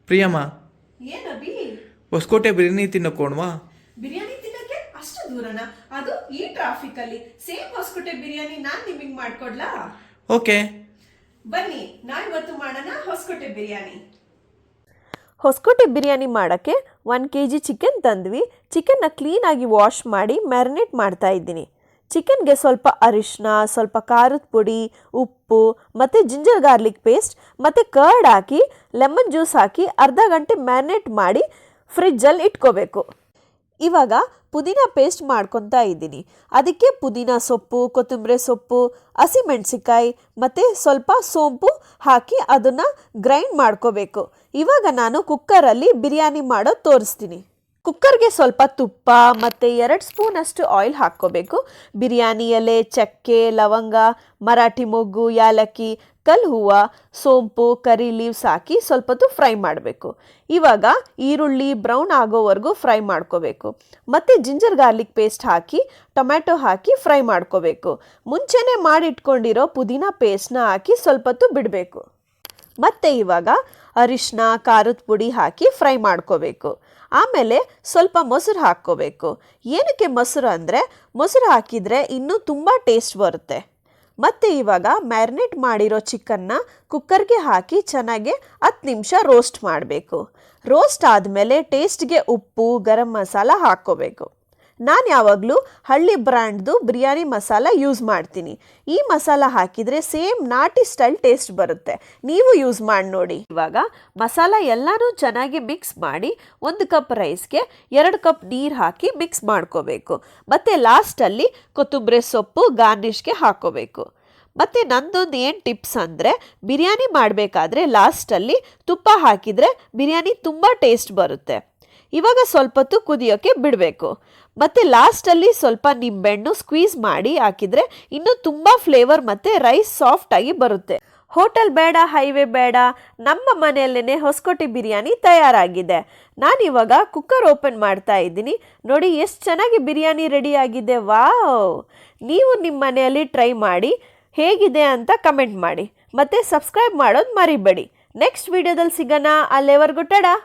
ಪ್ರಿಯಮ್ಮ, ಏನಬಿ ಹೊಸಕೋಟೆ ಬಿರಿಯಾನಿ ತಿನ್ನಕೋಣ್ವಾ? ಬಿರಿಯಾನಿ ತಿನ್ನಕ್ಕೆ ಅಷ್ಟು ದೂರನಾ? ಅದು ಈ ಟ್ರಾಫಿಕ್ ಅಲ್ಲಿ. ಸೇಮ್ ಹೊಸಕೋಟೆ ಬಿರಿಯಾನಿ ನಾನ್ ನಿಮಗೆ ಮಾಡ್ಕೊಡ್ಲಾ? ಓಕೆ, ಬನ್ನಿ ನಾವಿವತ್ತು ಮಾಡೋಣ ಹೊಸಕೋಟೆ ಬಿರಿಯಾನಿ. ಹೊಸಕೋಟೆ ಬಿರಿಯಾನಿ ಮಾಡೋಕ್ಕೆ 1 kg ಚಿಕನ್ ತಂದ್ವಿ. ಚಿಕನ್ನ ಕ್ಲೀನಾಗಿ ವಾಶ್ ಮಾಡಿ ಮ್ಯಾರಿನೇಟ್ ಮಾಡ್ತಾ ಇದ್ದೀನಿ. ಚಿಕನ್ಗೆ ಸ್ವಲ್ಪ ಅರಿಶಿನ, ಸ್ವಲ್ಪ ಖಾರದ ಪುಡಿ, ಉಪ್ಪು ಮತ್ತು ಜಿಂಜರ್ ಗಾರ್ಲಿಕ್ ಪೇಸ್ಟ್ ಮತ್ತು ಕರ್ಡ್ ಹಾಕಿ ಲೆಮನ್ ಜ್ಯೂಸ್ ಹಾಕಿ ಅರ್ಧ ಗಂಟೆ ಮ್ಯಾರಿನೇಟ್ ಮಾಡಿ ಫ್ರಿಜ್ಜಲ್ಲಿ ಇಟ್ಕೋಬೇಕು. ಇವಾಗ ಪುದೀನ ಪೇಸ್ಟ್ ಮಾಡ್ಕೊತಾ ಇದ್ದೀನಿ. ಅದಕ್ಕೆ ಪುದೀನ ಸೊಪ್ಪು, ಕೊತ್ತಂಬರಿ ಸೊಪ್ಪು, ಹಸಿಮೆಣಸಿಕಾಯಿ ಮತ್ತು ಸ್ವಲ್ಪ ಸೋಂಪು ಹಾಕಿ ಅದನ್ನು ಗ್ರೈಂಡ್ ಮಾಡ್ಕೋಬೇಕು. ಇವಾಗ ನಾನು ಕುಕ್ಕರಲ್ಲಿ ಬಿರಿಯಾನಿ ಮಾಡೋದು ತೋರಿಸ್ತೀನಿ. ಕುಕ್ಕರ್ಗೆ ಸ್ವಲ್ಪ ತುಪ್ಪ ಮತ್ತು 2 ಸ್ಪೂನಷ್ಟು ಆಯಿಲ್ ಹಾಕ್ಕೋಬೇಕು. ಬಿರಿಯಾನಿ ಎಲೆ, ಚಕ್ಕೆ, ಲವಂಗ, ಮರಾಠಿ ಮೊಗ್ಗು, ಯಾಲಕ್ಕಿ, ಕಲ್ ಹೂವು, ಸೋಂಪು, ಕರಿ ಲೀವ್ಸ್ ಹಾಕಿ ಸ್ವಲ್ಪ ಹೊತ್ತು ಫ್ರೈ ಮಾಡಬೇಕು. ಇವಾಗ ಈರುಳ್ಳಿ ಬ್ರೌನ್ ಆಗೋವರೆಗೂ ಫ್ರೈ ಮಾಡ್ಕೋಬೇಕು. ಮತ್ತು ಜಿಂಜರ್ ಗಾರ್ಲಿಕ್ ಪೇಸ್ಟ್ ಹಾಕಿ ಟೊಮ್ಯಾಟೊ ಹಾಕಿ ಫ್ರೈ ಮಾಡ್ಕೋಬೇಕು. ಮುಂಚೆನೇ ಮಾಡಿಟ್ಕೊಂಡಿರೋ ಪುದೀನ ಪೇಸ್ಟ್ನ ಹಾಕಿ ಸ್ವಲ್ಪ ಹೊತ್ತು ಬಿಡಬೇಕು. ಮತ್ತು ಇವಾಗ ಅರಿಶಿನ, ಖಾರದ ಪುಡಿ ಹಾಕಿ ಫ್ರೈ ಮಾಡ್ಕೋಬೇಕು. ಆಮೇಲೆ ಸ್ವಲ್ಪ ಮೊಸರು ಹಾಕ್ಕೋಬೇಕು. ಏನಕ್ಕೆ ಮೊಸರು ಅಂದರೆ ಮೊಸರು ಹಾಕಿದರೆ ಇನ್ನೂ ತುಂಬ ಟೇಸ್ಟ್ ಬರುತ್ತೆ. ಮತ್ತು ಇವಾಗ ಮ್ಯಾರಿನೇಟ್ ಮಾಡಿರೋ ಚಿಕನ್ನ ಕುಕ್ಕರ್ಗೆ ಹಾಕಿ ಚೆನ್ನಾಗಿ 10 ನಿಮಿಷ ರೋಸ್ಟ್ ಮಾಡಬೇಕು. ರೋಸ್ಟ್ ಆದಮೇಲೆ ಟೇಸ್ಟ್ಗೆ ಉಪ್ಪು, ಗರಂ ಮಸಾಲ ಹಾಕ್ಕೋಬೇಕು. ನಾನು ಯಾವಾಗಲೂ ಹಳ್ಳಿ ಬ್ರ್ಯಾಂಡ್ದು ಬಿರಿಯಾನಿ ಮಸಾಲ ಯೂಸ್ ಮಾಡ್ತೀನಿ. ಈ ಮಸಾಲ ಹಾಕಿದರೆ ಸೇಮ್ ನಾಟಿ ಸ್ಟೈಲ್ ಟೇಸ್ಟ್ ಬರುತ್ತೆ. ನೀವು ಯೂಸ್ ಮಾಡಿ ನೋಡಿ. ಇವಾಗ ಮಸಾಲ ಎಲ್ಲನೂ ಚೆನ್ನಾಗಿ ಮಿಕ್ಸ್ ಮಾಡಿ 1 ಕಪ್ ರೈಸ್ಗೆ 2 ಕಪ್ ನೀರು ಹಾಕಿ ಮಿಕ್ಸ್ ಮಾಡ್ಕೋಬೇಕು. ಮತ್ತು ಲಾಸ್ಟಲ್ಲಿ ಕೊತ್ತಂಬರಿ ಸೊಪ್ಪು ಗಾರ್ನಿಷ್ಗೆ ಹಾಕ್ಕೋಬೇಕು. ಮತ್ತು ನಂದೊಂದು ಏನು ಟಿಪ್ಸ್ ಅಂದರೆ ಬಿರಿಯಾನಿ ಮಾಡಬೇಕಾದ್ರೆ ಲಾಸ್ಟಲ್ಲಿ ತುಪ್ಪ ಹಾಕಿದರೆ ಬಿರಿಯಾನಿ ತುಂಬ ಟೇಸ್ಟ್ ಬರುತ್ತೆ. ಇವಾಗ ಸ್ವಲ್ಪ ಹೊತ್ತು ಕುದಿಯೋಕ್ಕೆ ಬಿಡಬೇಕು. ಮತ್ತು ಲಾಸ್ಟಲ್ಲಿ ಸ್ವಲ್ಪ ನಿಂಬೆಹಣ್ಣು ಸ್ಕ್ವೀಸ್ ಮಾಡಿ ಹಾಕಿದರೆ ಇನ್ನೂ ತುಂಬ ಫ್ಲೇವರ್ ಮತ್ತು ರೈಸ್ ಸಾಫ್ಟಾಗಿ ಬರುತ್ತೆ. ಹೋಟೆಲ್ ಬೇಡ, ಹೈವೇ ಬೇಡ, ನಮ್ಮ ಮನೆಯಲ್ಲೇ ಹೊಸಕೋಟೆ ಬಿರಿಯಾನಿ ತಯಾರಾಗಿದೆ. ನಾನಿವಾಗ ಕುಕ್ಕರ್ ಓಪನ್ ಮಾಡ್ತಾ ಇದ್ದೀನಿ. ನೋಡಿ ಎಷ್ಟು ಚೆನ್ನಾಗಿ ಬಿರಿಯಾನಿ ರೆಡಿ ಆಗಿದೆ. ವಾವ್! ನೀವು ನಿಮ್ಮ ಮನೆಯಲ್ಲಿ ಟ್ರೈ ಮಾಡಿ ಹೇಗಿದೆ ಅಂತ ಕಮೆಂಟ್ ಮಾಡಿ. ಮತ್ತು ಸಬ್ಸ್ಕ್ರೈಬ್ ಮಾಡೋದು ಮರಿಬೇಡಿ. ನೆಕ್ಸ್ಟ್ ವಿಡಿಯೋದಲ್ಲಿ ಸಿಗೋಣ. ಅಲ್ಲಿವರೆಗೂ ಟಾಟಾ.